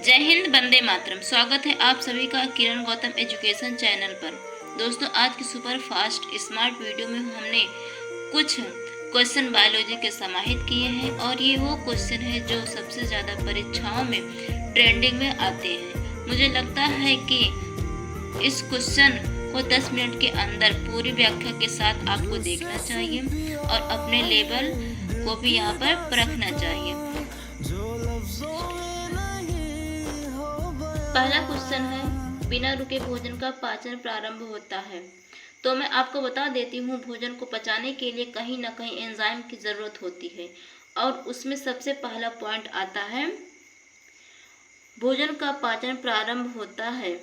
जय हिंद, वंदे मातरम। स्वागत है आप सभी का किरण गौतम एजुकेशन चैनल पर। दोस्तों, आज की सुपर फास्ट स्मार्ट वीडियो में हमने कुछ क्वेश्चन बायोलॉजी के समाहित किए हैं और ये वो क्वेश्चन है जो सबसे ज़्यादा परीक्षाओं में ट्रेंडिंग में आते हैं। मुझे लगता है कि इस क्वेश्चन को 10 मिनट के अंदर पूरी व्याख्या के साथ आपको देखना चाहिए और अपने लेवल को भी यहाँ पर परखना चाहिए। पहला क्वेश्चन है, बिना रुके भोजन का पाचन प्रारंभ होता है। तो मैं आपको बता देती हूँ, भोजन को पचाने के लिए कहीं ना कहीं एंजाइम की ज़रूरत होती है और उसमें सबसे पहला पॉइंट आता है, भोजन का पाचन प्रारंभ होता है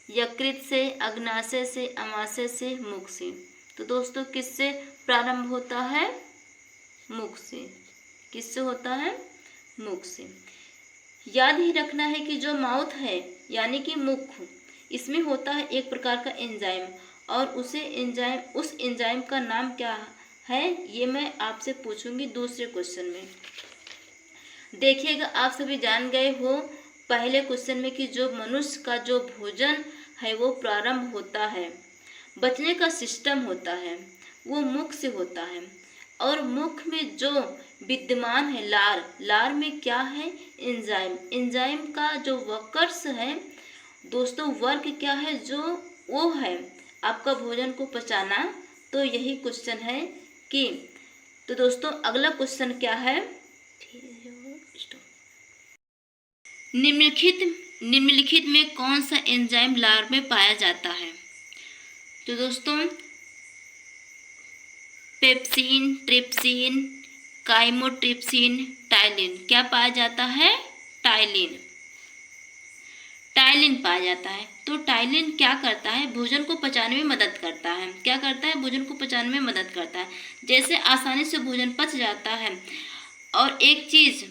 यकृत से, अग्नाशय से, अमाशय से, मुख से। तो दोस्तों, किससे प्रारंभ होता है? मुख से। किससे होता है? मुख से। याद ही रखना है कि जो माउथ है यानी कि मुख, इसमें होता है एक प्रकार का एंजाइम और उस एंजाइम का नाम क्या है, ये मैं आपसे पूछूंगी दूसरे क्वेश्चन में। देखिएगा, आप सभी जान गए हो पहले क्वेश्चन में कि जो मनुष्य का जो भोजन है वो प्रारंभ होता है, बचने का सिस्टम होता है वो मुख से होता है। और मुख में जो विद्यमान है लार में क्या है? एंजाइम का जो वर्कर्स है दोस्तों, वर्क क्या है, जो वो है आपका भोजन को पचाना। तो यही क्वेश्चन है कि तो दोस्तों, अगला क्वेश्चन क्या है? निम्नलिखित में कौन सा एंजाइम लार में पाया जाता है? तो दोस्तों, पेप्सिन, ट्रिप्सिन, काइमोट्रिप्सिन, टाइलिन। क्या पाया जाता है? टाइलिन पाया जाता है। तो टाइलिन क्या करता है? भोजन को पचाने में मदद करता है। क्या करता है? भोजन को पचाने में मदद करता है। जैसे आसानी से भोजन पच जाता है। और एक चीज़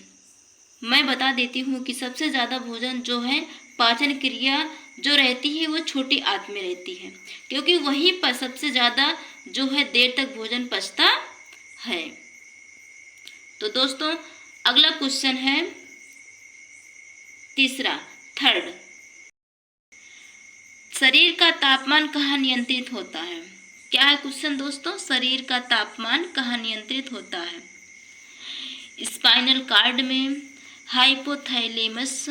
मैं बता देती हूँ कि सबसे ज़्यादा भोजन जो है पाचन क्रिया जो रहती है वो छोटी आंत में रहती है, क्योंकि वहीं पर सबसे ज़्यादा जो है देर तक भोजन पचता है। तो दोस्तों, अगला क्वेश्चन है तीसरा, थर्ड, शरीर का तापमान कहाँ नियंत्रित होता है? क्या है क्वेश्चन दोस्तों? शरीर का तापमान कहाँ नियंत्रित होता है? स्पाइनल कार्ड में, हाइपोथैलेमस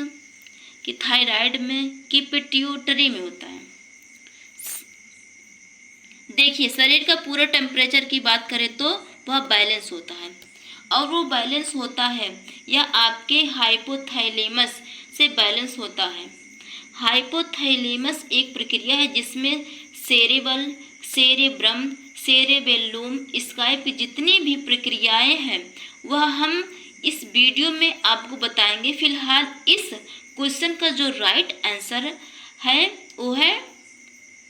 कि थायराइड में कि पिट्यूटरी में होता है? देखिए, शरीर का पूरा टेम्परेचर की बात करें तो वह बैलेंस होता है और वो बैलेंस होता है या आपके हाइपोथैलेमस से बैलेंस होता है। हाइपोथैलेमस एक प्रक्रिया है जिसमें सेरेबल, सेरेब्रम, सेरेबेल्लुम, स्काइप की जितनी भी प्रक्रियाएं हैं वह हम इस वीडियो में आपको बताएंगे। फिलहाल इस क्वेश्चन का जो राइट आंसर है वो है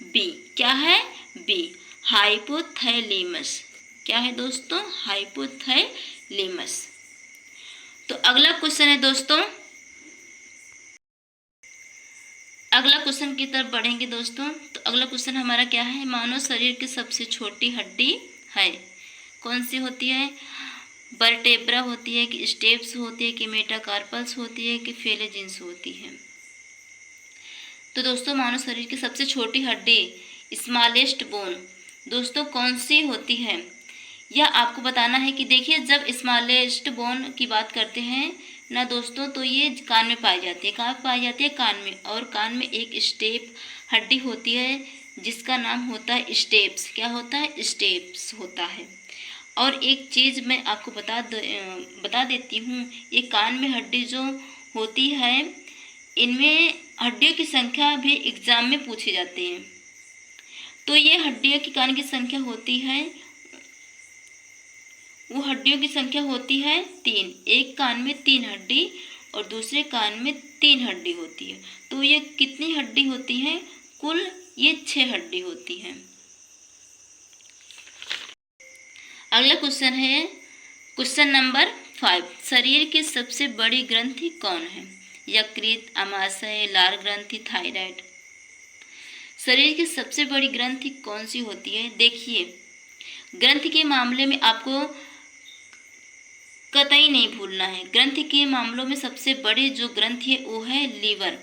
बी। क्या है? B, hypothalamus. क्या है दोस्तों? हाइपोथैलेमस। तो अगला क्वेश्चन है दोस्तों, अगला क्वेश्चन की तरफ बढ़ेंगे दोस्तों। तो अगला क्वेश्चन हमारा क्या है? मानव शरीर की सबसे छोटी हड्डी है, कौन सी होती है? वर्टेब्रा होती है कि स्टेप्स होती है कि मेटाकार्पल्स होती है कि फेलेजिन्स होती है? तो दोस्तों, मानव शरीर की सबसे छोटी हड्डी स्मॉलेस्ट बोन दोस्तों कौन सी होती है? यह आपको बताना है कि देखिए, जब स्मॉलेस्ट बोन की बात करते हैं ना दोस्तों, तो ये कान में पाई जाती है। कहाँ पाई जाती है? कान में। और कान में एक स्टेप हड्डी होती है जिसका नाम होता है स्टेप्स। क्या होता है? स्टेप्स होता है। और एक चीज़ मैं आपको बता देती हूँ, ये कान में हड्डी जो होती है, इनमें हड्डियों की संख्या भी एग्जाम में पूछी जाती है। तो ये हड्डियों की कान की संख्या होती है, वो हड्डियों की संख्या होती है 3। एक कान में 3 हड्डी और दूसरे कान में 3 हड्डी होती है। तो ये कितनी हड्डी होती है? कुल ये 6 हड्डी होती हैं। अगला क्वेश्चन है क्वेश्चन नंबर 5, शरीर की सबसे बड़ी ग्रंथि कौन है? यकृत, अमाशय, लार ग्रंथि, थायराइड। शरीर की सबसे बड़ी ग्रंथि कौन सी होती है? देखिए, ग्रंथि के मामले में आपको कतई कतई नहीं भूलना है। ग्रंथि के मामलों में सबसे बड़ी जो ग्रंथि है वो है लीवर,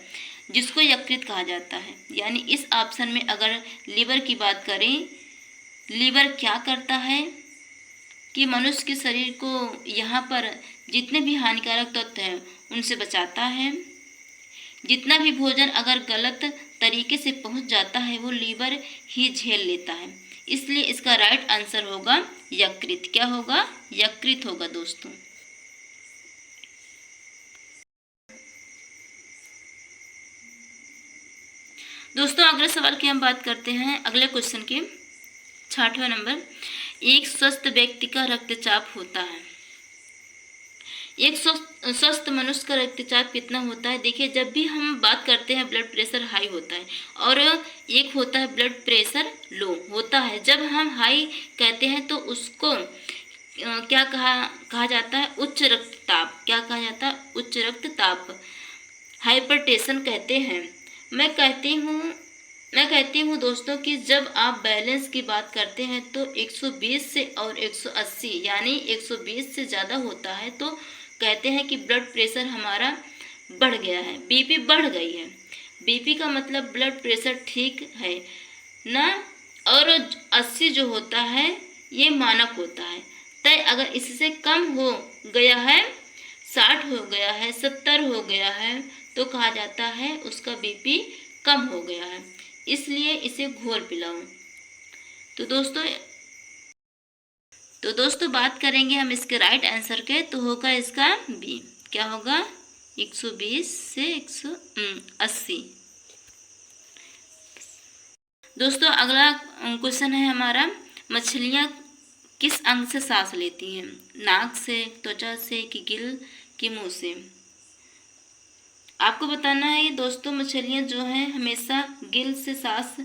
जिसको यकृत कहा जाता है। यानी इस ऑप्शन में अगर लीवर की बात करें, लीवर क्या करता है कि मनुष्य के शरीर को यहाँ पर जितने भी हानिकारक तत्व हैं उनसे बचाता है। जितना भी भोजन अगर गलत तरीके से पहुँच जाता है वो लीवर ही झेल लेता है। इसलिए इसका राइट आंसर होगा यकृत। क्या होगा? यकृत होगा दोस्तों। दोस्तों अगले सवाल की हम बात करते हैं, अगले क्वेश्चन की 6वां नंबर। एक स्वस्थ व्यक्ति का रक्तचाप होता है। एक स्वस्थ मनुष्य का रक्तचाप कितना होता है? देखिए, जब भी हम बात करते हैं ब्लड प्रेशर हाई होता है और एक होता है ब्लड प्रेशर लो होता है। जब हम हाई कहते हैं तो उसको क्या कहा जाता है? उच्च रक्तचाप। क्या कहा जाता है? उच्च रक्तचाप, हाइपरटेंशन कहते हैं। मैं कहती हूँ दोस्तों कि जब आप बैलेंस की बात करते हैं तो 120 से और 180 यानी 120 से ज़्यादा होता है तो कहते हैं कि ब्लड प्रेशर हमारा बढ़ गया है, बीपी बढ़ गई है। बीपी का मतलब ब्लड प्रेशर ठीक है ना। और 80 जो होता है ये मानक होता है। तय अगर इससे कम हो गया है, 60 हो गया है, 70 हो गया है तो कहा जाता है उसका बीपी कम हो गया है, इसलिए इसे घोल पिलाओ। तो दोस्तों बात करेंगे हम इसके राइट आंसर के, तो होगा इसका बी। क्या होगा? 120 से 180। दोस्तों अगला क्वेश्चन है हमारा, मछलियाँ किस अंग से सांस लेती हैं? नाक से, त्वचा से, कि गिल, कि मुंह से? आपको बताना है कि दोस्तों मछलियाँ जो हैं हमेशा गिल से सांस,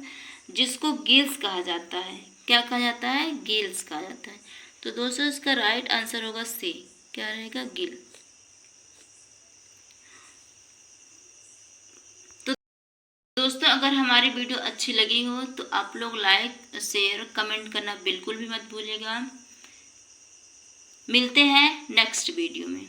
जिसको गिल्स कहा जाता है। क्या कहा जाता है? गिल्स कहा जाता है। तो दोस्तों इसका राइट आंसर होगा सी। क्या रहेगा? गिल। तो दोस्तों अगर हमारी वीडियो अच्छी लगी हो तो आप लोग लाइक, शेयर, कमेंट करना बिल्कुल भी मत भूलिएगा। मिलते हैं नेक्स्ट वीडियो में।